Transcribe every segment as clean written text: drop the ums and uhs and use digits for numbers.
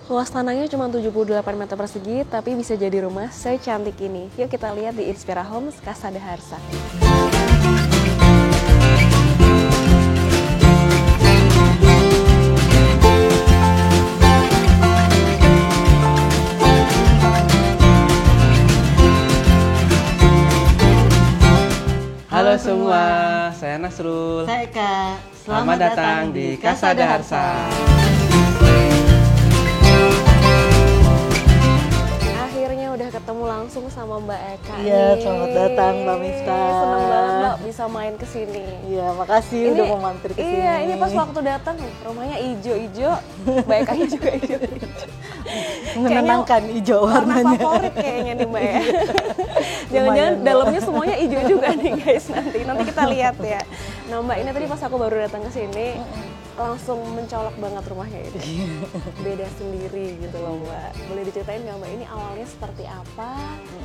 Luas tanahnya cuma 78 meter persegi, tapi bisa jadi rumah secantik ini. Yuk kita lihat di Inspira Homes Kasada Harsa. Halo semua, saya Nasrul. Saya Eka. Selamat datang di Kasada Harsa. Akhirnya udah ketemu langsung sama Mbak Eka. Iya, selamat datang Mbak Mifta. Seneng banget Mbak bisa main ke sini. Iya, makasih udah mau mampir ke sini. Iya, ini pas waktu datang rumahnya ijo-ijo, Mbak Eka juga ijo-ijo. Menenangkan hijau warnanya. Warna favorit kayaknya nih Mbak ya. Jangan-jangan dalamnya semuanya hijau juga nih guys, nanti kita lihat ya. Nah Mbak, ini tadi pas aku baru datang ke sini langsung mencolok banget rumahnya ini. Beda sendiri gitu loh Mbak. Boleh diceritain nggak Mbak, ini awalnya seperti apa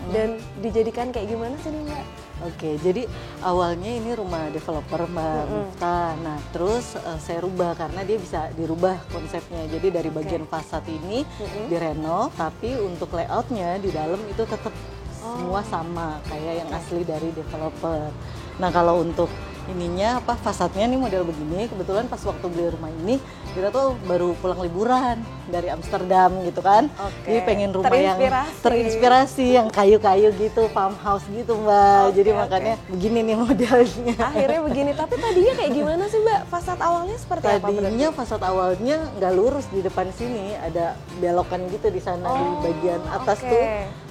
dan dijadikan kayak gimana sih nih Mbak? Oke, jadi awalnya ini rumah developer Mbak Mifta. Nah, terus saya rubah karena dia bisa dirubah konsepnya. Jadi dari bagian fasad ini direnov, tapi untuk layoutnya di dalam itu tetap semua sama kayak yang asli dari developer. Nah, kalau untuk ininya fasadnya nih model begini. Kebetulan pas waktu beli rumah ini kita tuh baru pulang liburan dari Amsterdam gitu kan. Jadi pengen rumah yang terinspirasi yang kayu-kayu gitu, farmhouse gitu Mbak. Jadi makanya begini nih modelnya. Akhirnya begini, tapi tadinya kayak gimana sih Mbak? Fasad awalnya seperti apa? Tadinya fasad awalnya nggak lurus, di depan sini ada belokan gitu di sana di bagian atas tuh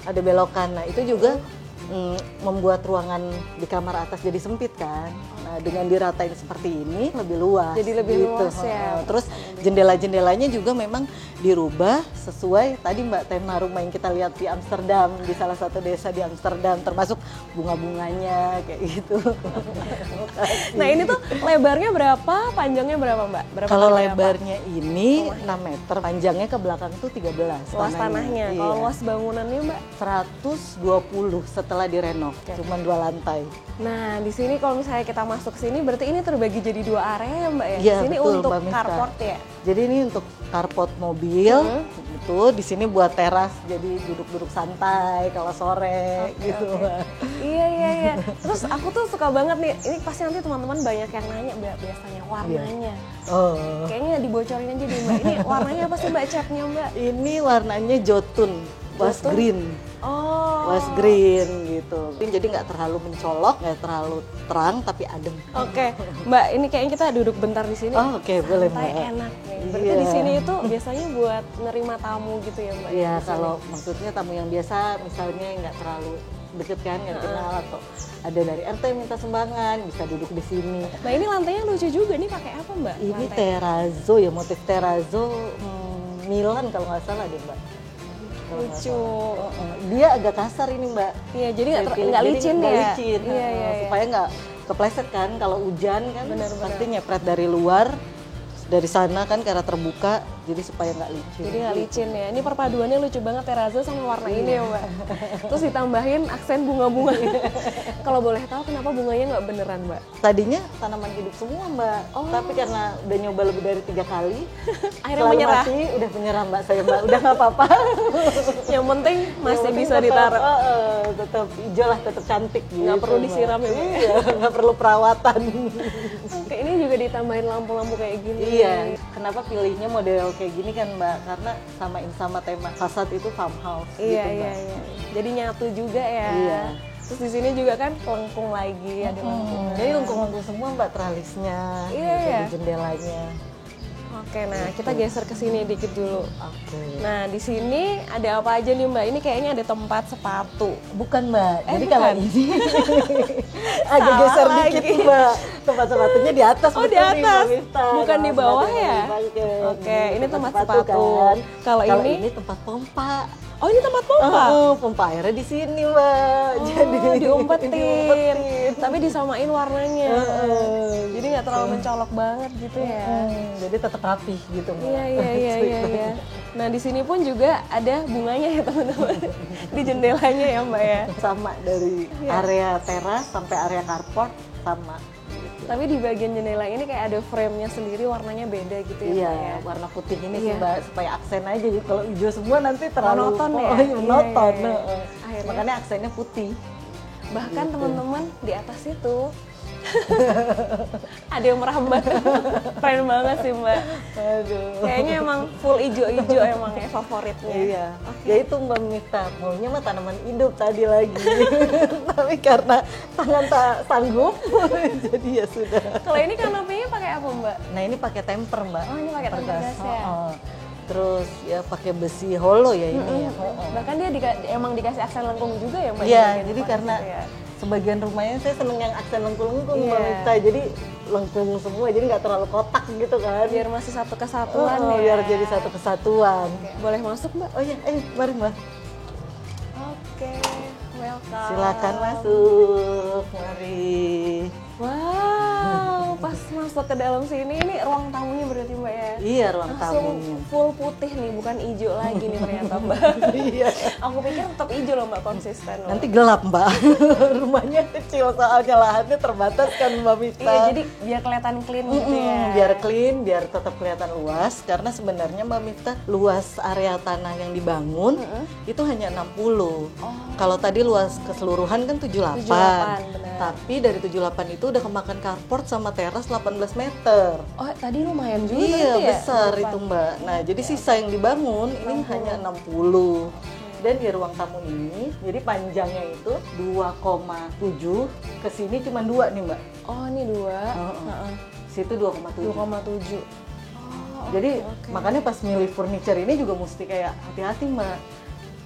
ada belokan. Nah, itu juga membuat ruangan di kamar atas jadi sempit kan. Nah, dengan diratain seperti ini lebih luas. Jadi lebih luas ya. Terus jendela-jendelanya juga memang dirubah sesuai tadi Mbak tema rumah yang kita lihat di Amsterdam, di salah satu desa di Amsterdam, termasuk bunga-bunganya kayak gitu. Nah, ini tuh lebarnya berapa, panjangnya berapa Mbak? Kalau lebarnya ini 6 meter, panjangnya ke belakang tuh 13. Luas tanahnya. Kalau luas bangunannya Mbak? 120 setelah direnov, cuma 2 lantai. Nah, di sini kalau misalnya kita masuk sini, berarti ini terbagi jadi 2 area Mbak ya? Iya, di sini betul, untuk Mbak Mifta. carport ya? Jadi ini untuk carport mobil, itu di sini buat teras, jadi duduk-duduk santai kalau sore gitu. Iya. Terus aku tuh suka banget nih, ini pasti nanti teman-teman banyak yang nanya Mbak biasanya warnanya. Kayaknya dibocorin aja deh Mbak, ini warnanya apa sih Mbak catnya Mbak? Ini warnanya jotun, was green. Was green gitu. Jadi nggak terlalu mencolok, nggak terlalu terang, tapi adem. Oke, Mbak, ini kayaknya kita duduk bentar di sini. Oke, boleh Mbak. Enak nih. Berarti di sini itu biasanya buat nerima tamu gitu ya Mbak? Iya, kalau maksudnya tamu yang biasa, misalnya nggak terlalu deket kan, nggak kenal atau ada dari RT minta sumbangan, bisa duduk di sini. Nah, ini lantainya lucu juga nih, pakai apa Mbak? Ini terrazzo ya, motif terrazzo Milan kalau nggak salah deh Mbak. Lucu. Dia agak kasar ini Mbak. Iya, jadi nggak licin ya. Licin. Iya. Supaya nggak kepleset kan, kalau hujan kan pasti nyepret dari luar. Dari sana kan karena terbuka, jadi supaya nggak licin. Jadi nggak licin ya. Ini perpaduannya lucu banget, terrazzo sama warna ini ya Mbak. Terus ditambahin aksen bunga-bunga. Kalau boleh tahu kenapa bunganya nggak beneran Mbak? Tadinya tanaman hidup semua Mbak, tapi karena udah nyoba lebih dari 3 kali, akhirnya menyerah. Mati, udah menyerah Mbak saya Mbak, udah nggak apa-apa. Yang penting masih bisa ditaruh. Tetap hijau lah, tetap cantik gitu. Nggak perlu disiram ya Mbak? Iya, nggak perlu perawatan. Oke, ini juga ditambahin lampu-lampu kayak gini. Iya, kenapa pilihnya model kayak gini kan Mbak? Karena sama tema fasad itu farmhouse gitu Mbak. Iya. Jadi nyatu juga ya. Iya. Terus di sini juga kan lengkung lagi, ada lengkung. Jadi lengkung-lengkung semua Mbak, tralisnya, Iya. di jendelanya. Oke, nah kita geser ke sini dikit dulu. Oke. Nah, di sini ada apa aja nih Mbak? Ini kayaknya ada tempat sepatu. Bukan Mbak, jadi bukan. kalau ini agak geser dikit Mbak. Tempat sepatunya di atas. Oh, di atas, bukan di bawah ya? Oke, ini tempat sepatu. Kan. Kalau ini tempat pompa. Oh, ini tempat pompa? Pompa airnya di sini Mbak. Jadi diumpetin. Tapi disamain warnanya. Jadi nggak terlalu mencolok banget gitu ya. Jadi tetap rapih gitu Mbak. Iya. Nah, di sini pun juga ada bunganya ya teman-teman. Di jendelanya ya Mbak ya. Sama dari area teras sampai area carport sama. Tapi di bagian jendela ini kayak ada frame-nya sendiri, warnanya beda gitu ya, Iya, Mbak ya. warna putih ini Iya. sih Mbak, supaya aksen aja gitu. Kalau hijau semua nanti terlalu Monoton ya? Oh, iya, monoton. Iya, iya, iya. Heeh. Akhirnya- Makanya aksennya putih. Bahkan Gitu. teman-teman di atas itu ada yang merambat. Keren banget sih Mbak. Aduh. Kayaknya emang full ijo-ijo emang ya favoritnya. Iya, Oke. ya itu Mbak Miftah, maunya mah tanaman hidup tadi lagi. Tapi karena tangan tak sanggup, jadi ya sudah. Kalau ini kanopenya pakai apa Mbak? Nah ini pakai temper Mbak. Oh, ini pakai temper gas ya? Heeh. Terus ya pakai besi holo ya ini ya. Heeh. Bahkan dia emang dikasih aksen lengkung juga ya Mbak? Iya, di bagian jadi depan karena gitu ya? sebagian rumahnya saya seneng yang aksen lengkung-lengkung Iya. Mbak Miftah. Jadi lengkung semua, jadi nggak terlalu kotak gitu kan. Biar masih satu kesatuan ya. Biar jadi satu kesatuan. Oke, boleh masuk Mbak? Oh iya, mari Mbak. Oke, welcome. Silakan masuk, mari. Wow, pas masuk ke dalam sini, ini ruang tamunya berarti Mbak ya? Iya, ruang Langsung tamunya. full putih nih, bukan hijau lagi nih ternyata Mbak. Iya. Aku pikir tetap hijau loh Mbak, konsisten loh. Nanti gelap Mbak. Rumahnya kecil soalnya lahannya terbatas kan Mbak Miftah. Iya, jadi biar kelihatan clean gitu ya. Biar clean, biar tetap kelihatan luas. Karena sebenarnya Mbak Miftah, luas area tanah yang dibangun itu hanya 60. Kalau tadi luas keseluruhan kan 78. 78, benar. Tapi dari 78 itu udah kemakan carport sama teras 18 meter. Oh, tadi lumayan juga Iya, berarti ya? besar Depan. itu Mbak. Nah, jadi sisa yang dibangun ini hanya 60. Dan di ruang tamu ini, jadi panjangnya itu 2,7, ke sini cuma 2 nih Mbak. Oh, ini 2. Heeh. Situ 2,7. 2,7. Jadi makanya pas milih furniture ini juga mesti kayak hati-hati Mbak.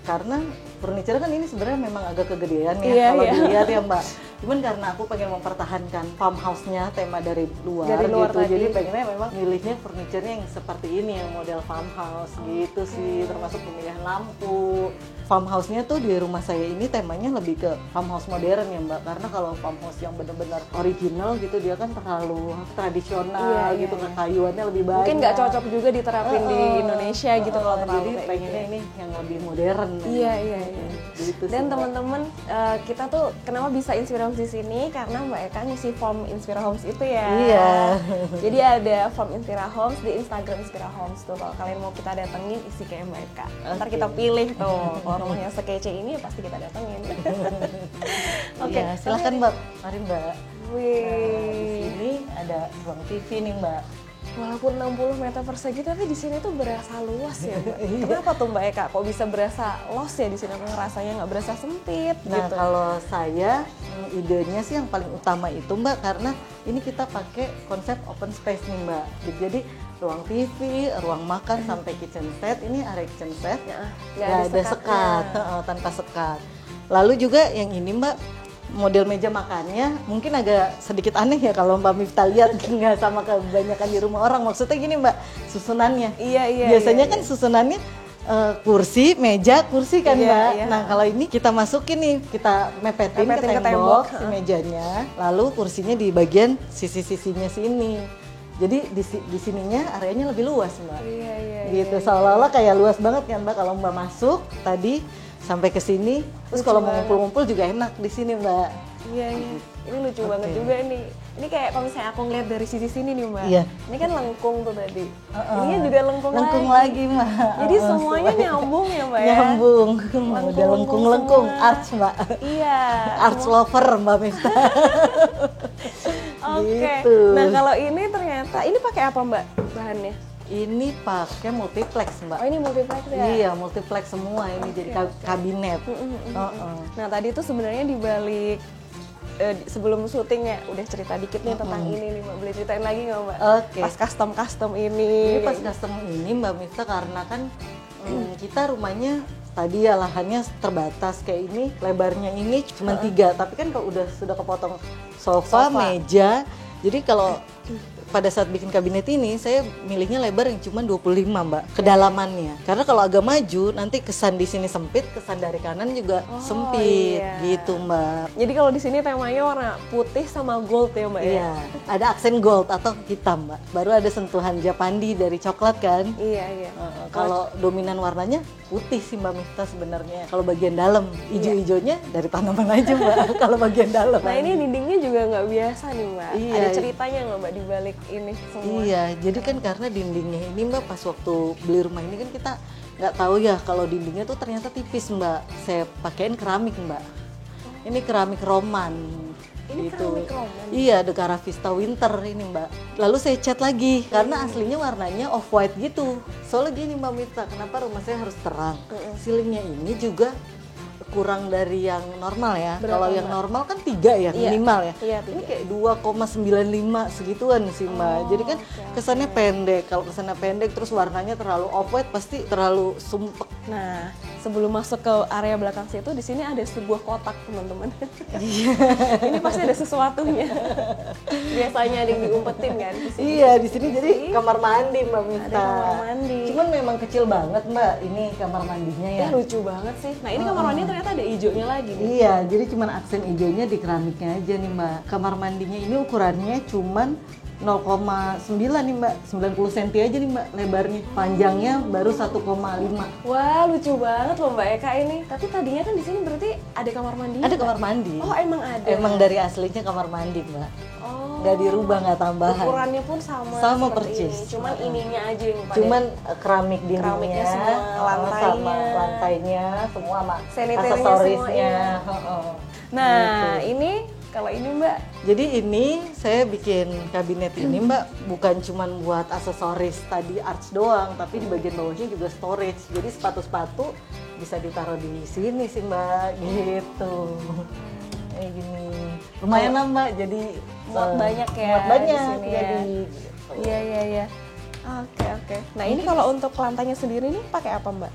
Karena furniture kan ini sebenarnya memang agak kegedean ya Iya, kalau iya. dilihat ya Mbak. Cuman karena aku pengen mempertahankan farmhouse-nya, tema dari luar, Dari luar gitu. tadi. Jadi pengennya memang milihnya furniture-nya yang seperti ini, yang model farmhouse gitu sih, termasuk pemilihan lampu. Farmhouse-nya tuh di rumah saya ini temanya lebih ke farmhouse modern ya Mbak. Karena kalau farmhouse yang benar-benar original gitu dia kan terlalu tradisional Iya, gitu, iya. kekayuannya lebih banyak. Mungkin nggak cocok juga diterapin di Indonesia gitu kalau terlalu jadi kayak pengennya gitu. ini yang lebih modern. Iya, iya, iya. Gitu sih, Dan Mbak. teman-teman, kita tuh kenapa bisa Inspira Homes di sini? Karena Mbak Eka ngisi form Inspira Homes itu ya. Iya. Jadi ada form Inspira Homes di Instagram Inspira Homes tuh. Kalau kalian mau kita datengin, isi kayak Mbak Eka. Ntar Oke. kita pilih tuh. Kalau rumahnya sekece ini, pasti kita datengin. Oke, Iya, silahkan Mbak. Mari Mbak. Di Wih. sini ada ruang TV nih Mbak. Walaupun 60 meter persegi, tapi di sini tuh berasa luas ya, Mbak. Iya. Kenapa tuh Mbak Eka? Kok bisa berasa luas ya di sini? Aku ngerasanya nggak berasa sempit Nah gitu. kalau saya idenya sih yang paling utama itu Mbak, karena ini kita pakai konsep open space nih Mbak. Jadi ruang TV, ruang makan sampai kitchen set, ini area kitchen set, Ya, nggak ada sekat, tanpa sekat. Lalu juga yang ini Mbak, model meja makannya mungkin agak sedikit aneh ya kalau Mbak Miftah lihat nggak sama kebanyakan di rumah orang. Maksudnya gini Mbak, susunannya. Iya, iya. Biasanya iya, kan susunannya kursi, meja, kursi kan Iya, Mbak. iya. Nah kalau ini kita masukin nih, kita mepetin ke Mepetin ke tembok, tembok, si mejanya, lalu kursinya di bagian sisi-sisinya sini. Jadi di sininya areanya lebih luas Mbak. Iya, iya. Gitu, seolah-olah kayak luas banget kan Mbak kalau Mbak masuk tadi sampai ke sini. Terus kalau mau ngumpul-ngumpul juga enak di sini Mbak. Iya, iya. Ini lucu banget juga nih. Ini kayak kalau misalnya aku ngeliat dari sisi sini nih Mbak. Iya. Ini kan lengkung tuh tadi. Ini juga lengkung, Lengkung lagi. lagi Mbak. Jadi semuanya nyambung ya Mbak ya? Nyambung. Lengkung Udah lengkung-lengkung, semua. arts Mbak. Iya. Arts lover Mbak Miftah. Oke. Gitu. Nah kalau ini ternyata, ini pakai apa Mbak bahannya? Ini pakai multiplex Mbak. Oh ini multiplex ya? Iya, multiplex semua ini jadi kabinet. Heeh. Nah tadi tuh sebenarnya di balik sebelum syuting ya udah cerita dikit nih tentang ini nih Mbak. Boleh ceritain lagi nggak Mbak? Oke. Pas custom Ini ini. pas custom ini Mbak Miftah karena kan kita rumahnya tadi ya lahannya terbatas kayak ini, lebarnya ini cuma 3, tapi kan kalau sudah kepotong sofa, meja, jadi kalau pada saat bikin kabinet ini saya milihnya lebar yang cuma 25 Mbak, kedalamannya. Karena kalau agak maju nanti kesan di sini sempit, kesan dari kanan juga sempit gitu Mbak. Jadi kalau di sini temanya warna putih sama gold ya Mbak ya? Iya, ada aksen gold atau hitam Mbak. Baru ada sentuhan Japandi dari coklat kan? Iya. Kalau dominan warnanya putih sih Mbak Miftah sebenarnya. Kalau bagian dalam hijau-hijaunya dari tanaman aja Mbak. Kalau bagian dalam. Nah ini dindingnya juga nggak biasa nih Mbak. Iya. Ada ceritanya nggak Mbak di balik ini semua? Iya, jadi kan karena dindingnya ini Mbak pas waktu beli rumah ini kan kita nggak tahu ya kalau dindingnya tuh ternyata tipis Mbak. Saya pakein keramik Mbak. Ini keramik Roman. Ini gitu. keramik Roman? Iya, The Cara Vista Winter ini Mbak. Lalu saya cat lagi karena aslinya warnanya off white gitu. Soalnya gini Mbak Mita, kenapa rumah saya harus terang? Ceilingnya ini juga kurang dari yang normal ya. Kalau yang normal kan 3 ya minimal ya. Iya, ini kayak 2,95 segituan sih Mbak. Jadi kan kesannya pendek. Kalau kesannya pendek terus warnanya terlalu off white pasti terlalu sumpek. Nah, sebelum masuk ke area belakang situ, di sini ada sebuah kotak teman-teman. Ini pasti ada sesuatunya. Biasanya ada yang diumpetin kan di sini. Iya, di sini jadi kamar mandi Mbak Mita. Ada kamar mandi. Cuman memang kecil banget Mbak ini kamar mandinya ya. Lucu banget sih. Nah ini kamar mandinya ternyata ada hijaunya lagi nih. Iya, jadi cuman aksen hijaunya di keramiknya aja nih Mbak. Kamar mandinya ini ukurannya cuman 0,9 nih Mbak, 90 cm aja nih Mbak lebarnya. Panjangnya baru 1,5. Wah, lucu banget loh Mbak Eka ini. Tapi tadinya kan di sini berarti ada kamar mandi. Ada kamar mandi. Oh, emang ada. Emang dari aslinya kamar mandi Mbak. Oh. Nggak dirubah, nggak tambahan. Ukurannya pun sama. Sama seperti percis. ini. Cuman ininya aja yang pada. Cuman keramik dindingnya, keramiknya semua, lantainya. sama lantainya, semua sama Sanitarinya aksesorisnya. semua, Nah, ini kalau ini Mbak. Jadi ini saya bikin kabinet ini Mbak bukan cuman buat aksesoris tadi arch doang, tapi di bagian bawahnya juga storage. Jadi sepatu-sepatu bisa ditaruh di sini sih Mbak, gitu. Kayak gini. Lumayan lah Mbak, jadi Muat banyak ya muat banyak di sini ya. jadi. Iya. Oke. Nah, ini kalau untuk lantainya sendiri nih pakai apa Mbak?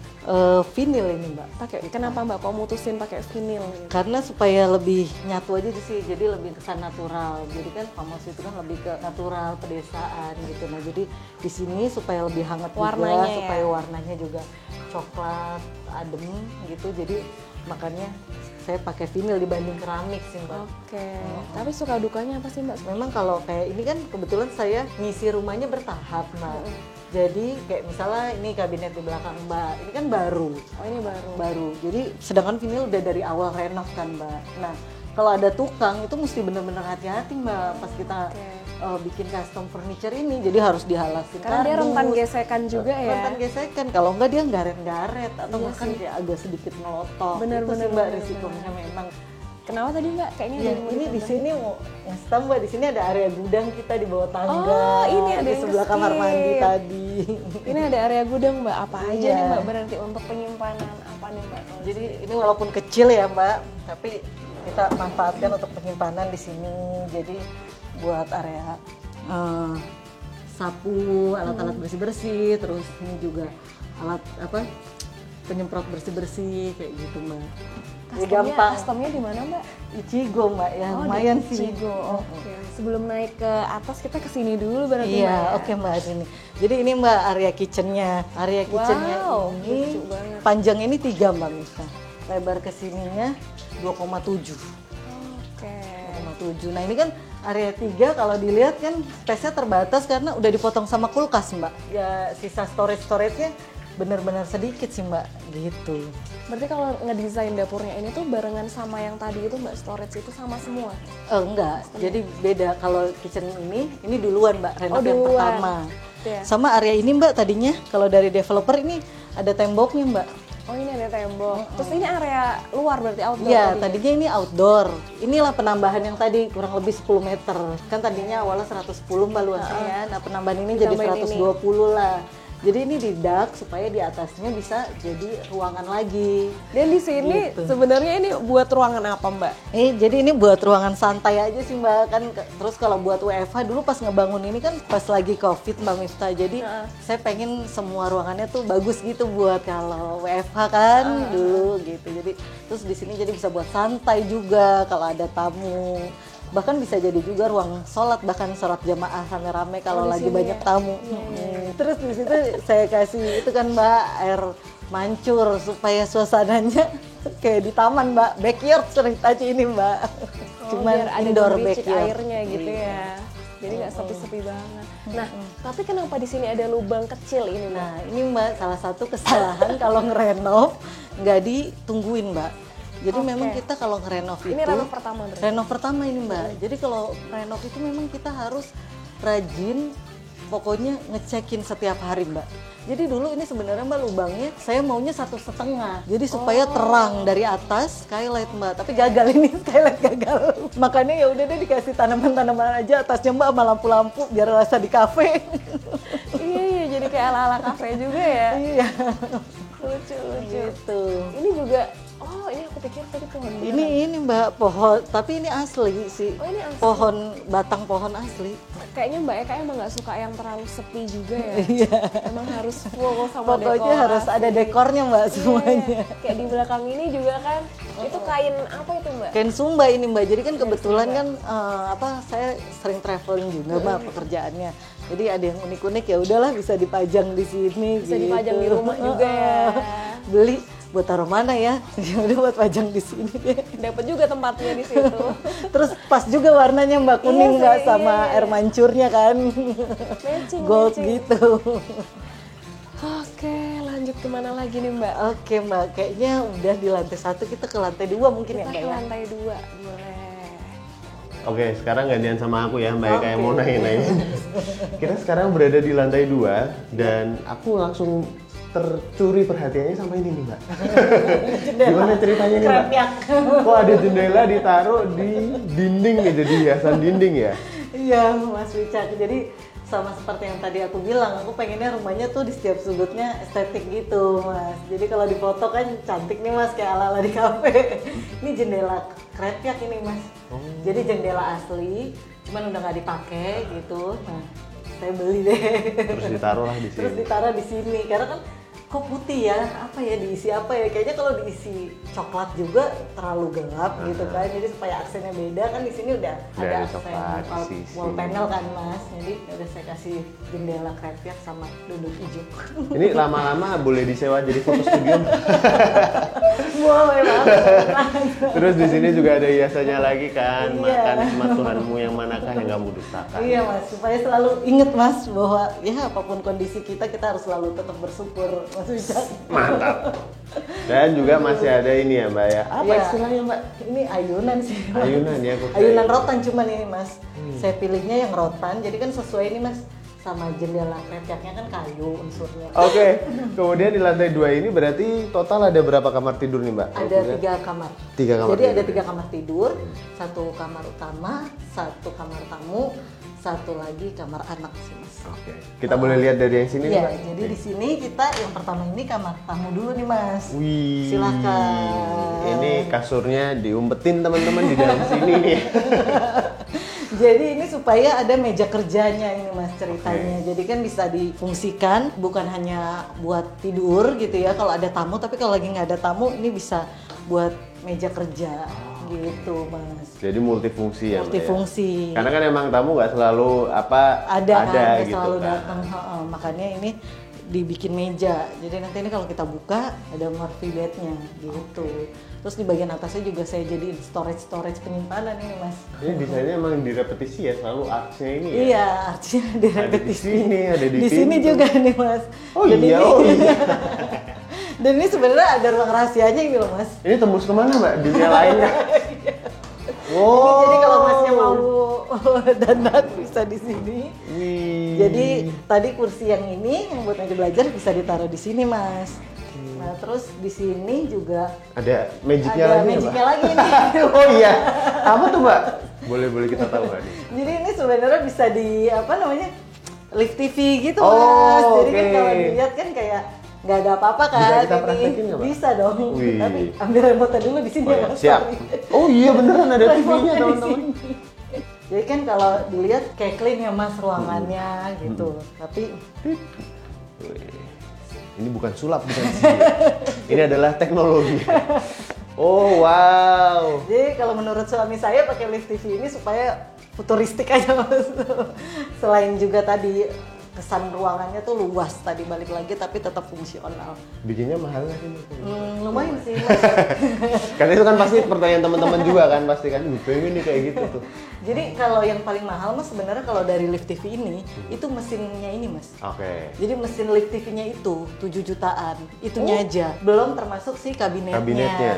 Vinil ini Mbak. Kenapa Mbak kok mutusin pakai vinil gitu? Karena supaya lebih nyatu aja sih, jadi lebih kesan natural. Jadi kan Famos itu kan lebih ke natural, pedesaan gitu. Nah jadi di sini supaya lebih hangat Warnanya juga, ya? supaya warnanya juga coklat, adem gitu. Jadi makanya saya pakai vinil dibanding keramik sih Mbak. Oke. Tapi suka dukanya apa sih Mbak? Memang kalau kayak ini kan kebetulan saya ngisi rumahnya bertahap Mbak. Jadi kayak misalnya ini kabinet di belakang Mbak, ini kan baru. Oh ini baru. Baru. Jadi sedangkan vinil udah dari awal renov kan Mbak. Nah kalau ada tukang itu mesti bener-bener hati-hati Mbak pas kita bikin custom furniture ini. Jadi harus dihalasin Karena dia rentan gesekan juga ya. Rentan gesekan. Kalau enggak dia garet-garet atau bahkan kayak agak sedikit melotok. Bener, itu sih bener, Mbak bener, risikonya memang. Kenapa tadi Mbak? Kayaknya Ya, ada yang ini mau di sini mau ngasih tahu Mbak, di sini ada area gudang kita di bawah tangga. Oh, ini ada di yang sebelah kamar keskip. mandi tadi. Ini ada area gudang Mbak. Apa aja Iya. nih Mbak berarti untuk penyimpanan apa nih Mbak? Jadi ini walaupun kecil ya Mbak, tapi kita manfaatkan untuk penyimpanan di sini. Jadi buat area sapu, alat-alat bersih-bersih, terus ini juga alat apa penyemprot bersih-bersih kayak gitu Mbak. Jadi gampang. Customnya di mana Mbak? Ichigo Mbak ya, Oh, lumayan di sih. Ichigo. Oke. Sebelum naik ke atas kita kesini dulu berarti Mbak. Iya, Ya? oke Mbak sini. Jadi ini Mbak area kitchennya. Area kitchennya Wow, ini lucu banget. panjang ini 3 Mbak Misa. Lebar kesininya 2,7. Oke. 2,7. Nah ini kan area 3 kalau dilihat kan space-nya terbatas karena udah dipotong sama kulkas Mbak. Ya sisa storage-nya benar-benar sedikit sih Mbak, gitu. Berarti kalau ngedesain dapurnya ini tuh barengan sama yang tadi itu Mbak, storage itu sama semua? Enggak, jadi beda. Kalau kitchen ini duluan Mbak, renov yang duluan. pertama. Ya. Sama area ini Mbak tadinya, kalau dari developer ini ada temboknya Mbak. Oh ini ada tembok. Terus ini area luar berarti outdoor Iya, tadinya? tadinya ini outdoor. Inilah penambahan yang tadi kurang lebih 10 meter. Kan tadinya awalnya 110 Mbak luasnya ya. Nah penambahan ini jadi Ditambahin 120 lah. Jadi ini di dak supaya di atasnya bisa jadi ruangan lagi. Dan di sini Gitu. sebenarnya ini buat ruangan apa Mbak? Jadi ini buat ruangan santai aja sih Mbak kan. Terus kalau buat WFH dulu pas ngebangun ini kan pas lagi Covid Mbak Miftah. Jadi saya pengen semua ruangannya tuh bagus gitu buat kalau WFH kan dulu gitu. Jadi terus di sini jadi bisa buat santai juga kalau ada tamu. Bahkan bisa jadi juga ruang sholat, bahkan sholat jamaah rame-rame kalau di lagi sini banyak ya? tamu. Terus di situ saya kasih itu kan Mbak air mancur supaya suasananya kayak di taman Mbak, backyard ceritanya ini Mbak. Cuman biar ada indoor gemericik backyard. airnya gitu ya. Jadi nggak sepi-sepi banget. Nah, tapi kenapa di sini ada lubang kecil ini, Mbak? Nah ini Mbak salah satu kesalahan kalau ngerenov nggak ditungguin Mbak. Jadi memang kita kalau ngerenov itu Ini renov pertama berarti? renov pertama ini Mbak. Jadi kalau renov itu memang kita harus rajin, pokoknya ngecekin setiap hari Mbak. Jadi dulu ini sebenarnya Mbak lubangnya saya maunya 1,5. Jadi supaya terang dari atas skylight Mbak. Tapi gagal ini skylight gagal. Makanya ya udah deh dikasih tanaman-tanaman aja atasnya Mbak sama lampu-lampu biar rasa di kafe. Iya, jadi kayak ala-ala kafe juga ya. Iya. Lucu. Gitu. Ini juga, ini aku pikir tadi pohon Ini Mbak pohon, tapi ini asli sih. Oh, ini asli. Batang pohon asli. Kayaknya Mbak Eka emang nggak suka yang terlalu sepi juga ya. Iya. Emang harus full sama Pokoknya harus ada dekornya Mbak semuanya. Kayak di belakang ini juga kan, itu kain apa itu Mbak? Kain Sumba ini Mbak. Jadi kan kebetulan kan saya sering traveling juga Mbak pekerjaannya. Jadi ada yang unik-unik ya udahlah bisa dipajang di sini. Bisa dipajang di rumah juga ya. Beli buat taruh mana ya? Ya udah buat pajang di sini deh. Dapat juga tempatnya di situ. Terus pas juga warnanya Mbak kuning Iya, Mbak iya, sama iya. air mancurnya kan. Matching, Gold matching. gitu. Oke, lanjut kemana lagi nih Mbak? Oke Mbak, kayaknya udah di lantai 1 kita ke lantai 2 mungkin ya Kita Mbak ke ya. lantai 2, boleh. Oke, sekarang gantian sama aku ya, Mbak Eka yang mau nanya-nanya. Kita sekarang berada di lantai 2 dan aku langsung tercuri perhatiannya sama ini nih, Mbak. Gimana ceritanya nih, Mbak? Kok ada jendela ditaruh di dinding nih, jadi hiasan dinding ya? Iya Mas Wicak, jadi sama seperti yang tadi aku bilang, aku pengennya rumahnya tuh di setiap sudutnya estetik gitu Mas. Jadi kalau di foto kan cantik nih Mas, kayak ala-ala di kafe. Ini jendela krepyak ini Mas. Jadi jendela asli, cuman udah nggak dipakai gitu. Nah, saya beli deh. Terus ditaruh lah di Terus sini. ditaruh di sini, karena kan kok putih ya, apa ya diisi apa ya? Kayaknya kalau diisi coklat juga terlalu gelap gitu kan. Jadi supaya aksennya beda kan di sini udah Udah ada aksen coklat di sisi. wall panel kan Mas. Jadi udah saya kasih jendela krepyak sama duduk hijau. Ini lama-lama boleh disewa jadi foto studio. Boleh banget. Terus di sini juga ada hiasannya lagi kan, Iya. makan sama Tuhanmu yang manakah yang kamu dustakan. Iya Mas, supaya selalu inget Mas bahwa ya apapun kondisi kita harus selalu tetap bersyukur Mas Wicak. Mantap. Dan juga masih ada ini ya Mbak ya. Apa Iya. istilahnya Mbak? Ini ayunan sih. Ayunan ya, aku kira. Ayunan rotan cuman ini Mas. Saya pilihnya yang rotan, jadi kan sesuai ini Mas sama jendela krepiaknya kan kayu unsurnya. Oke, kemudian di lantai 2 ini berarti total ada berapa kamar tidur nih Mbak? Ada 3 kamar. 3 kamar Jadi ada tidur. 3 kamar tidur, 1 kamar utama, 1 kamar tamu, 1 lagi kamar anak sih Mas. Oke, kita boleh lihat dari yang sini nih Iya, Mbak? jadi di sini kita yang pertama ini kamar tamu dulu nih Mas. Wih, Silakan. Ini kasurnya diumpetin teman-teman di dalam sini nih. Jadi ini supaya ada meja kerjanya ini Mas ceritanya. Jadi kan bisa difungsikan bukan hanya buat tidur gitu ya kalau ada tamu, tapi kalau lagi nggak ada tamu ini bisa buat meja kerja gitu Mas. Jadi multifungsi ya Mbak ya? Multifungsi. Karena kan emang tamu nggak selalu Ada kan nggak gitu selalu kan. datang. Makanya ini dibikin meja. Jadi nanti ini kalau kita buka ada Murphy bednya gitu. Terus di bagian atasnya juga saya jadiin storage penyimpanan ini Mas. Ini desainnya emang direpetisi ya, selalu artsnya ini ya? Iya, artinya direpetisi. Ada di sini, ada di sini pintu. juga nih Mas. Oh Dan iya, ini- oh iya. Dan ini sebenarnya ada ruang rahasianya ini loh Mas. Ini tembus kemana Mbak? Dunia lainnya? Ini jadi kalau Masnya mau dandan bisa di sini. Wih. Jadi tadi kursi yang ini yang buat meja belajar bisa ditaruh di sini Mas. Nah terus di sini juga Ada magicnya ada lagi ya Mbak? magicnya lagi nih. Oh iya, apa tuh Mbak? Boleh kita tahu nggak nih? Jadi ini sebenarnya bisa di apa namanya live TV gitu Oh, Mas. Jadi kan oke. kalau dilihat kan kayak nggak ada apa-apa kan. Bisa kita ini. praktekin nggak, Mbak? Bisa dong. Wih. Tapi ambil remote dulu di sini Oh, ya ya. Mas. Siap. Sorry. Oh iya beneran ada TV-nya Remote-nya di teman-teman. sini. Jadi kan kalau dilihat kayak clean ya Mas ruangannya gitu. Tapi Wih. Ini bukan sulap, bukan sihir. Ini adalah teknologi. Oh wow. Jadi kalau menurut suami saya pakai lift TV ini supaya futuristik aja Mas. Selain juga tadi kesan ruangannya tuh luas tadi balik lagi tapi tetap fungsional. Bikinnya mahal nggak sih? Lumayan sih Mas. Karena itu kan pasti pertanyaan teman-teman juga kan pasti kan, pengen nih kayak gitu tuh. Jadi kalau yang paling mahal Mas sebenarnya kalau dari lift TV ini itu mesinnya ini Mas. Oke. Jadi mesin lift TV-nya itu 7 jutaan, itunya aja. Belum termasuk si kabinetnya.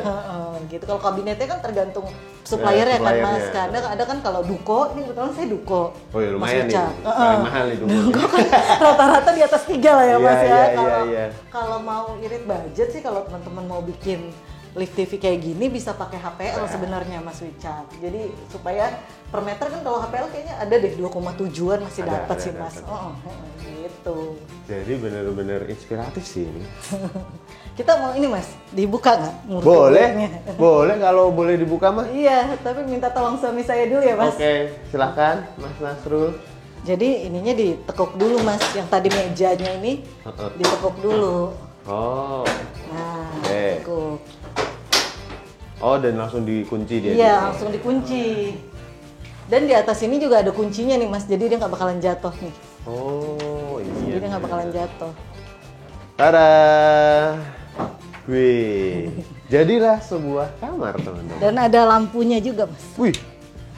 Gitu. Kalau kabinetnya kan tergantung suppliernya kan Mas. Karena ada kan kalau Duko, ini kebetulan saya Duko. Oh ya lumayan nih, paling mahal nih Duko. Rata-rata di atas 3 lah ya Mas ya. Iya. Kalau mau irit budget sih kalau teman-teman mau bikin lift TV kayak gini bisa pakai HPL sebenarnya Mas Wicak. Jadi supaya per meter kan kalau HPL kayaknya ada deh 2,7-an masih dapat sih Mas. Gitu. Jadi bener-bener inspiratif sih ini. Kita mau ini Mas, dibuka nggak? Boleh kalau boleh dibuka mah. Iya, tapi minta tolong suami saya dulu ya Mas. Oke, silahkan Mas Nasrul. Jadi ininya ditekuk dulu Mas, yang tadi mejanya ini ditekuk dulu. Oh. Nah, Oke. tekuk. Oh, dan langsung dikunci dia. Iya, langsung dikunci. Dan di atas ini juga ada kuncinya nih Mas, jadi dia nggak bakalan jatuh nih. Oh, iya. Jadi dia nggak bakalan jatuh. Tada. Wih. Jadilah sebuah kamar, teman-teman. Dan ada lampunya juga Mas. Wih.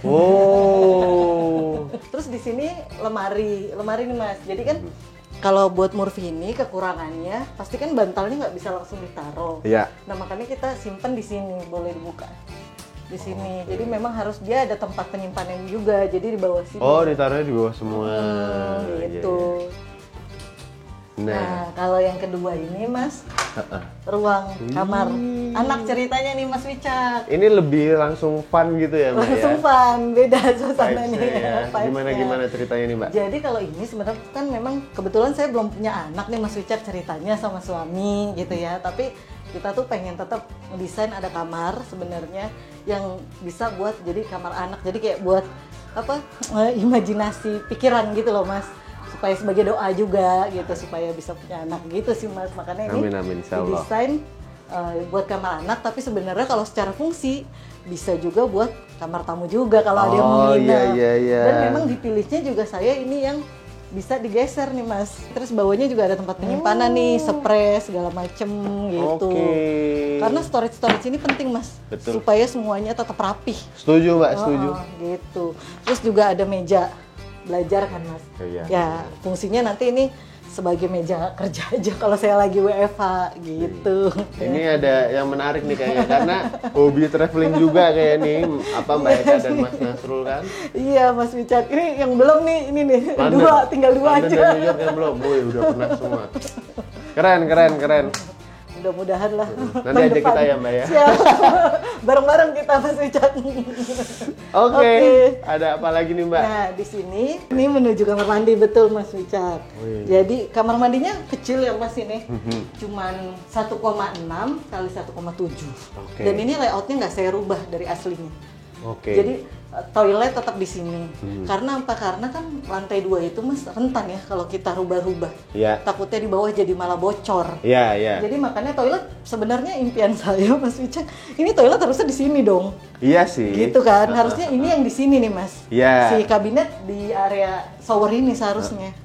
Oh. Terus di sini lemari nih Mas. Jadi kan kalau buat Murphy ini kekurangannya pasti kan bantalnya nggak bisa langsung ditaruh. Iya. Nah makanya kita simpen di sini, boleh dibuka di sini. Jadi memang harus dia ada tempat penyimpanan juga. Jadi di bawah sini. Oh, ditaruhnya di bawah semua. Gitu. Iya. Nah kalau yang kedua ini Mas, ruang kamar anak ceritanya nih Mas Wicak. Ini lebih langsung fun gitu ya Mbak Langsung ya? fun, beda suasananya. Ya. Vibes-nya. Gimana ceritanya nih Mbak? Jadi kalau ini sebenarnya kan memang kebetulan saya belum punya anak nih Mas Wicak, ceritanya sama suami gitu ya. Tapi kita tuh pengen tetap ngedesain ada kamar sebenarnya yang bisa buat jadi kamar anak. Jadi kayak buat apa imajinasi pikiran gitu loh Mas. Supaya sebagai doa juga gitu supaya bisa punya anak gitu sih Mas. Makanya ini Amin, insyaallah. didesain buat kamar anak, tapi sebenarnya kalau secara fungsi bisa juga buat kamar tamu juga kalau ada yang mau nginep. Iya. Dan memang dipilihnya juga saya ini yang bisa digeser nih Mas. Terus bawahnya juga ada tempat penyimpanan nih, spray segala macem gitu. Karena storage ini penting Mas. Betul. Supaya semuanya tetap rapih. Setuju Mbak, setuju. Gitu. Terus juga ada meja belajar kan Mas. Iya. Ya fungsinya nanti ini sebagai meja kerja aja kalau saya lagi WFH gitu. Ini ada yang menarik nih kayaknya karena hobi traveling juga kayak nih apa Mbak Eka dan Mas Nasrul kan. Iya Mas Wicak, ini yang belum nih, ini nih London. tinggal dua London aja. dan New York yang belum, boy udah pernah semua. Keren. Mudah-mudahan lah. Nanti aja kita ya Mbak ya. Siap. Bareng-bareng kita Mas Wicak. Oke. Ada apa lagi nih Mbak? Nah di sini ini menuju kamar mandi betul Mas Wicak. Jadi kamar mandinya kecil ya Mas ini, cuman 1,6 kali 1,7. Dan ini layoutnya nggak saya rubah dari aslinya. Oke. Jadi toilet tetap di sini. Karena apa? Karena kan lantai 2 itu Mas rentan ya kalau kita rubah-rubah. Iya. Takutnya di bawah jadi malah bocor. Iya. Jadi makanya toilet sebenarnya impian saya Mas Wicak. Ini toilet harusnya di sini dong. Iya sih. Gitu kan. Harusnya ini yang di sini nih Mas. Iya. Si kabinet di area shower ini seharusnya.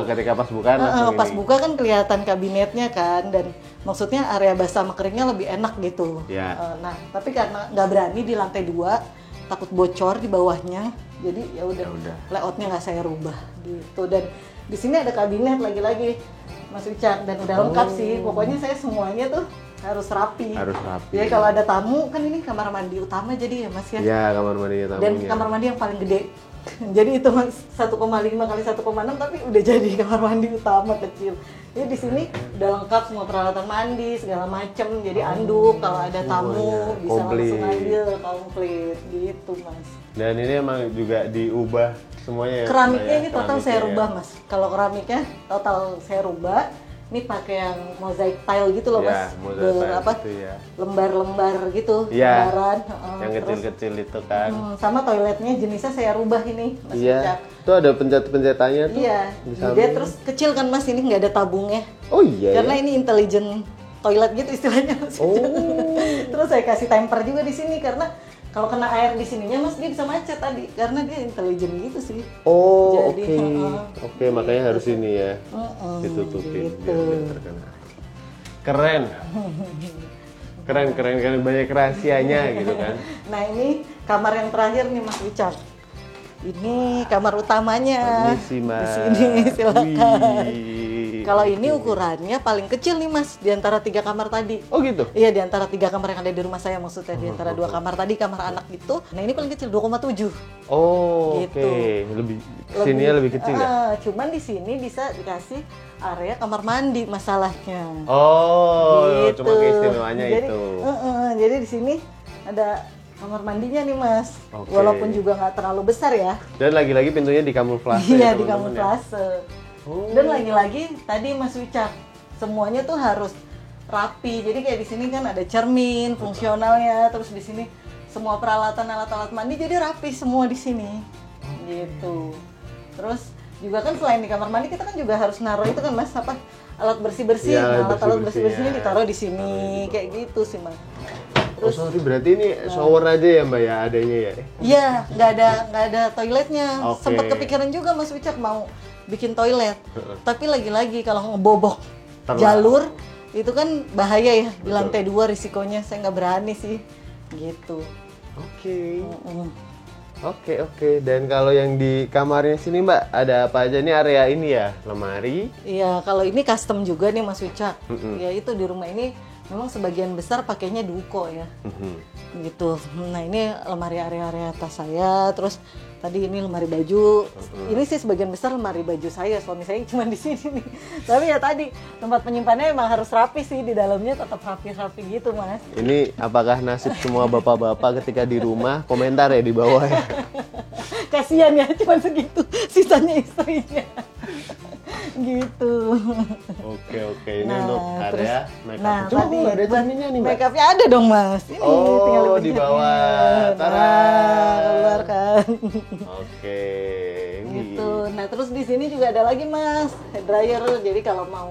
Ketika pas buka Pas buka kan kelihatan kabinetnya kan, dan maksudnya area basah sama keringnya lebih enak gitu. Iya. Nah, tapi karena nggak berani di lantai 2, takut bocor di bawahnya, jadi ya udah layoutnya nggak saya rubah gitu. Dan di sini ada kabinet lagi-lagi Mas Wicak, dan udah lengkap sih. Pokoknya saya semuanya tuh harus rapi. Jadi kalau ada tamu kan ini kamar mandi utama jadi ya Mas ya. Iya, kamar mandinya tamunya. Dan kamar mandi yang paling gede. Jadi itu 1,5 kali 1,6 tapi udah jadi kamar mandi utama kecil. Jadi di sini udah lengkap semua peralatan mandi segala macem. Jadi anduk kalau ada tamu bisa langsung ambil, komplit gitu Mas. Dan ini emang juga diubah semuanya ya. Keramiknya ini total keramiknya saya ya. rubah Mas. Kalau keramiknya total saya rubah. Ini pakai yang mozaik tile gitu loh Mas. Mozaik tile gitu ya. Lembar-lembar gitu, Iya. lembaran. Yang kecil-kecil itu kan. Sama toiletnya jenisnya saya rubah ini Mas Wicak. Itu ada pencet-pencetannya tuh. Iya, dia terus kecil kan Mas, ini nggak ada tabungnya. Oh iya. Karena ini intelligent toilet gitu istilahnya Mas. Oh. Terus saya kasih temper juga di sini karena kalau kena air di sininya Mas dia bisa macet tadi karena dia intelijen gitu sih. Oh, Jadi, oke, makanya harus ini ya. Ditutupin gitu. biar nggak terkena air. Keren. Keren, banyak rahasianya gitu kan. Nah ini kamar yang terakhir nih Mas Wicak. Ini kamar utamanya. Permisi, Mas. Di sini silakan. Wih. Kalau ini ukurannya paling kecil nih Mas di antara 3 kamar tadi. Oh gitu. Iya di antara 3 kamar yang ada di rumah saya maksudnya di antara 2 kamar tadi kamar anak gitu. Nah ini paling kecil 2,7. Oh, Gitu. oke. Sininya lebih kecil ya? Cuman di sini bisa dikasih area kamar mandi masalahnya. Oh, Gitu. cuma keistimewaannya Jadi, itu. Jadi di sini ada kamar mandinya nih Mas. Oke. Walaupun juga nggak terlalu besar ya. Dan lagi-lagi pintunya dikamuflase Iya ya, di teman-teman ya? kamuflase. Oh. Dan lagi-lagi tadi Mas Wicak semuanya tuh harus rapi. Jadi kayak di sini kan ada cermin fungsionalnya, terus di sini semua peralatan alat-alat mandi jadi rapi semua di sini. Gitu. Terus juga kan selain di kamar mandi kita kan juga harus naruh itu kan Mas apa alat bersih-bersih. Iya, Nah, alat-alat bersih-bersih bersih-bersihnya ya. ditaruh di sini kayak gitu sih Mas. Oh, sorry, berarti ini shower aja ya Mbak ya adanya ya? Iya, nggak ada toiletnya. Oke. Sempet kepikiran juga Mas Wicak mau bikin toilet. Tapi lagi-lagi kalau ngebobok Terlalu. jalur itu kan bahaya ya di lantai 2 risikonya. Saya nggak berani sih. Gitu. Oke. Mm-mm. Oke. Dan kalau yang di kamarnya sini Mbak, ada apa aja? Ini area ini ya, lemari. Iya, kalau ini custom juga nih Mas Wicak. Mm-mm. Ya itu di rumah ini memang sebagian besar pakainya duko ya. Gitu. Nah ini lemari area-area tas saya, terus tadi ini lemari baju. Ini sih sebagian besar lemari baju saya, suami saya cuma di sini nih. Tapi ya tadi tempat penyimpanannya emang harus rapi sih, di dalamnya tetap rapi-rapi gitu Mas. Ini apakah nasib semua bapak-bapak ketika di rumah? Komentar ya di bawah ya. Kasihan ya, cuma segitu sisanya istrinya. Gitu. Oke. Ini untuk area makeup. Nah, Cuma tadi nggak ada buat cerminnya nih Mbak. Makeupnya ada dong Mas. Ini tinggal Oh, dipencet di nih. bawah. Tada. Nah, keluar kan. Oke. Gitu. Nah, terus di sini juga ada lagi Mas, hair dryer. Jadi kalau mau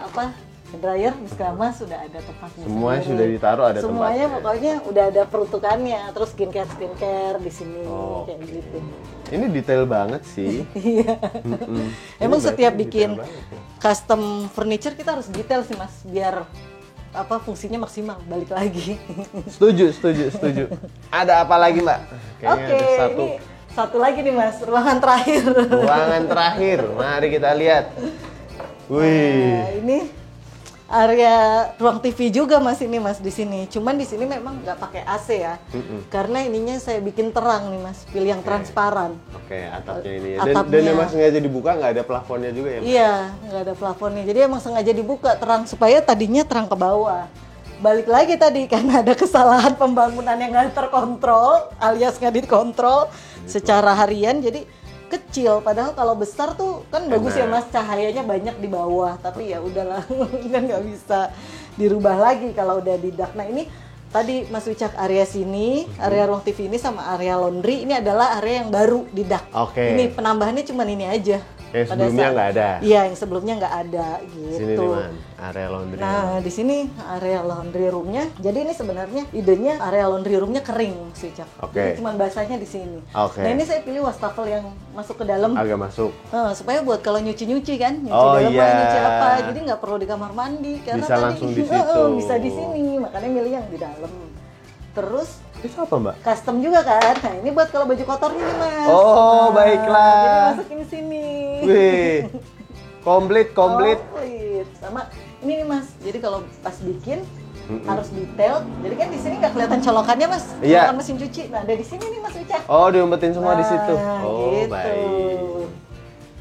hair dryer di Skrama sudah ada tempatnya. Semuanya sendiri. sudah ditaruh ada Semuanya tempatnya. pokoknya udah ada peruntukannya. Terus skincare di sini Oh, kayak gitu. Ini detail banget sih. Iya. Emang Ini setiap berarti bikin detail banget ya. custom furniture kita harus detail sih Mas, biar fungsinya maksimal. Balik lagi. Setuju. Ada apa lagi Mbak? Kayaknya Oke, ada satu. ini satu lagi nih Mas, ruangan terakhir. Ruangan terakhir, mari kita lihat. Wih, Nah, ini area ruang TV juga Mas ini Mas di sini. Cuman di sini memang nggak pakai AC ya. Karena ininya saya bikin terang nih Mas, pilih yang transparan. oke, atapnya ini ya. Atapnya. Dan emang sengaja dibuka, nggak ada plafonnya juga ya Mbak? Iya, nggak ada plafonnya. Jadi emang sengaja dibuka terang supaya tadinya terang ke bawah. Balik lagi tadi karena ada kesalahan pembangunan yang nggak terkontrol, alias nggak dikontrol secara harian, jadi kecil. Padahal kalau besar tuh kan bagus ya Mas, cahayanya banyak di bawah. Tapi ya udahlah, kan nggak bisa dirubah lagi kalau udah di dak. Nah ini tadi Mas Wicak area sini, area ruang TV ini sama area laundry ini adalah area yang baru di dak. Oke. Ini penambahannya cuma ini aja. Yang Pada sebelumnya saat- nggak ada. Iya, yang sebelumnya nggak ada gitu. Sini nih Man, area laundry. Nah, di sini area laundry roomnya. Jadi ini sebenarnya idenya area laundry roomnya kering, Mas Wicak. Oke. Jadi cuma basahnya di sini. Oke. Nah, ini saya pilih wastafel yang masuk ke dalam. Agak masuk. Supaya buat kalau nyuci-nyuci kan, nyuci Oh, dalam iya. nyuci apa. Jadi nggak perlu di kamar mandi karena Bisa tadi langsung di situ. bisa di sini. Makanya milih yang di dalam. Terus Itu apa Mbak? custom juga kan. Nah, ini buat kalau baju kotor ini, Mas. Oh, Nah, baiklah. Jadi masukin sini. Wih, komplit. Komplit. Sama ini nih Mas. Jadi kalau pas bikin harus detail. Jadi kan di sini nggak kelihatan colokannya Mas. Iya. Colokan mesin cuci. Nah, ada di sini nih Mas Wicak. Oh, diumpetin semua di situ. Nah, Oh, gitu. baik.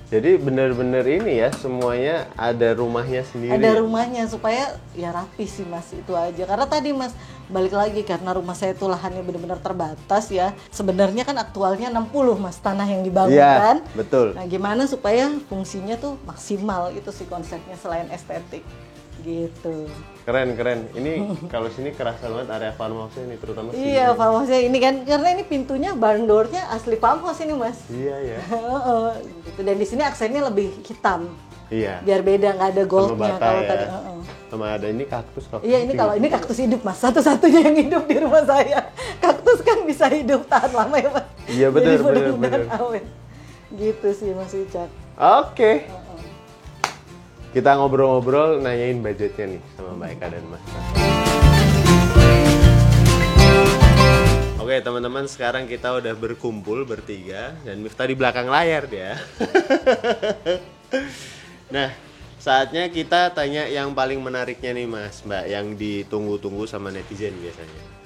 Jadi bener-bener ini ya, semuanya ada rumahnya sendiri. Ada rumahnya supaya ya rapi sih Mas, itu aja. Karena tadi Mas balik lagi karena rumah saya tuh lahannya benar-benar terbatas ya. Sebenarnya kan aktualnya 60 Mas tanah yang dibangun Iya, kan. betul. Nah, gimana supaya fungsinya tuh maksimal, itu sih konsepnya selain estetik. Gitu. Keren. Ini kalau sini kerasa banget area farmhouse ini, terutama sini. Iya, farmhouse ini kan karena ini pintunya barn door-nya asli farmhouse ini Mas. Iya ya. Gitu. Dan di sini aksennya lebih hitam. Iya. Biar beda, nggak ada goldnya bata kalau ya. tadi. Sama ada ini kaktus. Iya, ini kalau ini kaktus hidup Mas, satu-satunya yang hidup di rumah saya. Kaktus kan bisa hidup tahan lama ya Mas. Iya benar, Jadi benar. mudah-mudahan awet. Gitu sih Mas Wicak. Oke. Kita ngobrol-ngobrol, nanyain budgetnya nih sama Mbak Eka dan Mas. Oke teman-teman, sekarang kita udah berkumpul bertiga dan Miftah di belakang layar dia. Nah, saatnya kita tanya yang paling menariknya nih Mas, Mbak, yang ditunggu-tunggu sama netizen biasanya.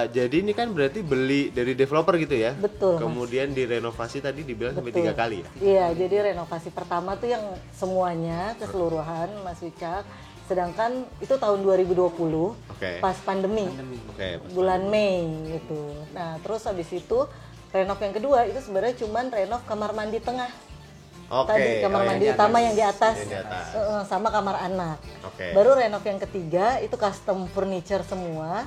Jadi ini kan berarti beli dari developer gitu ya? Betul. Kemudian direnovasi tadi dibilang sampai 3 kali ya? Iya, jadi renovasi pertama tuh yang semuanya keseluruhan Mas Wicak. Sedangkan itu tahun 2020, pas pandemi. Bulan Mei gitu. Nah, terus habis itu renov yang kedua itu sebenarnya cuman renov kamar mandi tengah. Tadi kamar mandi utama yang di atas, sama kamar anak. Baru renov yang ketiga itu custom furniture semua.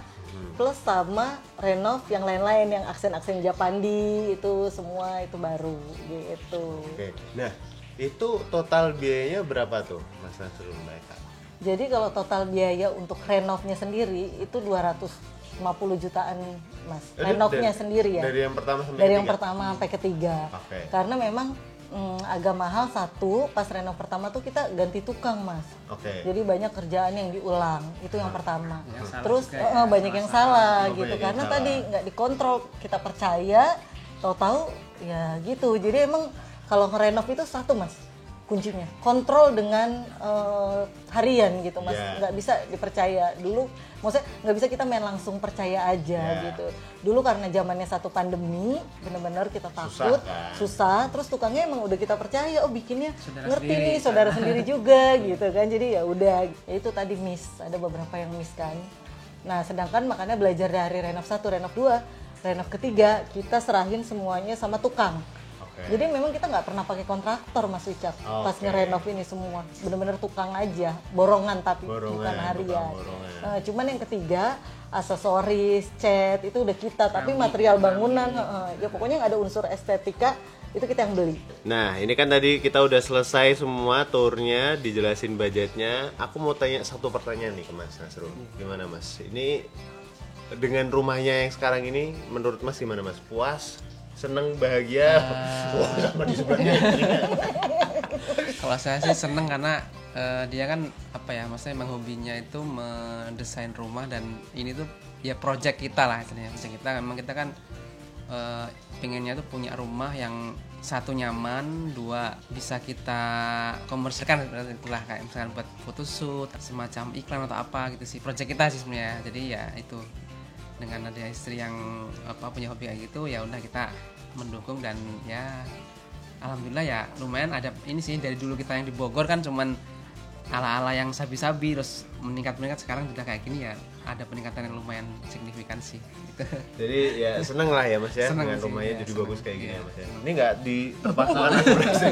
Plus sama renov yang lain-lain yang aksen-aksen Japandi itu semua itu baru gitu. Nah, itu total biayanya berapa tuh Mas Nasrul, Mbak Eka? Jadi kalau total biaya untuk renovnya sendiri itu 250 jutaan Mas. Renovnya sendiri ya. Dari yang pertama sampai Dari ketiga? yang pertama sampai ketiga. Karena memang agak mahal satu, pas renov pertama tuh kita ganti tukang Mas. Jadi banyak kerjaan yang diulang, itu yang pertama. Terus banyak yang salah gitu, karena tadi nggak dikontrol, kita percaya, tahu-tahu ya gitu. Jadi emang kalau ngerenov itu satu Mas, kuncinya kontrol dengan harian gitu Mas, nggak bisa dipercaya dulu. Maksudnya nggak bisa kita main langsung percaya aja gitu. Dulu karena zamannya satu pandemi, benar-benar kita takut, susah. Terus tukangnya emang udah kita percaya, oh bikinnya saudara ngerti sendiri, nih, saudara sendiri juga gitu kan. Jadi ya udah, itu tadi miss, ada beberapa yang miss kan. Nah sedangkan makanya belajar dari renov 1, renov 2, renov ketiga kita serahin semuanya sama tukang. Jadi memang kita nggak pernah pakai kontraktor Mas Wicak pas ngerenov ini semua, bener-bener tukang aja, borongan tapi bukan harian. Cuman yang ketiga aksesoris, cat itu udah kita, tapi material bangunan, ya pokoknya nggak ada unsur estetika itu kita yang beli. Nah ini kan tadi kita udah selesai semua tournya, dijelasin budgetnya. Aku mau tanya satu pertanyaan nih ke Mas Nasrul, gimana Mas? Ini dengan rumahnya yang sekarang ini, menurut Mas gimana Mas? Puas? Seneng, bahagia, sama di sebelahnya. Kalau saya sih seneng karena dia kan apa ya, maksudnya emang hobinya itu mendesain rumah, dan ini tuh ya project kita lah, project kita. Memang kita kan pengennya tuh punya rumah yang satu nyaman, dua bisa kita komersilkan, itulah kayak misalkan buat photoshoot, semacam iklan atau apa gitu sih. Project kita sih sebenarnya. Jadi ya itu, dengan ada istri yang punya hobi kayak gitu, ya udah kita mendukung. Dan ya alhamdulillah ya lumayan ada ini sih, dari dulu kita yang di Bogor kan cuman ala-ala yang sabi-sabi, terus meningkat sekarang udah kayak gini, ya ada peningkatan yang lumayan signifikan sih gitu. Jadi ya seneng lah ya Mas ya, seneng dengan rumahnya ya, jadi seneng. Bagus kayak gini ya Mas ya. Ini nggak diterpaksakan akurasi.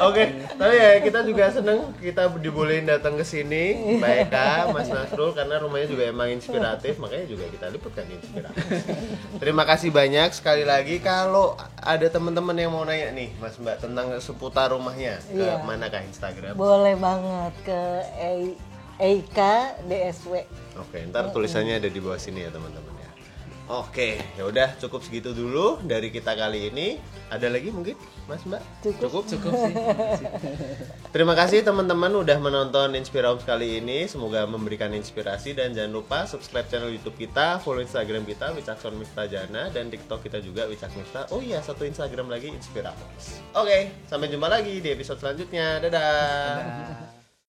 Oke, tapi ya kita juga seneng kita dibolehin datang ke sini, Mbak Eka, Mas Nasrul, karena rumahnya juga emang inspiratif, makanya juga kita liputkan inspiratif. Terima kasih banyak sekali lagi. Kalau ada teman-teman yang mau nanya nih Mas Mbak tentang seputar rumahnya, ke manakah Instagram? Boleh banget ke Eika DSW. Oke, ntar tulisannya ada di bawah sini ya teman-teman ya. Oke, ya udah cukup segitu dulu dari kita kali ini. Ada lagi mungkin Mas Mbak? Cukup sih. Terima kasih teman-teman udah menonton Inspirahomes kali ini. Semoga memberikan inspirasi, dan jangan lupa subscribe channel YouTube kita, follow Instagram kita Wicakson Miftah Jana, dan TikTok kita juga Wicak Miftah. Oh iya, satu Instagram lagi Inspirahomes. Oke, sampai jumpa lagi di episode selanjutnya. Dadah.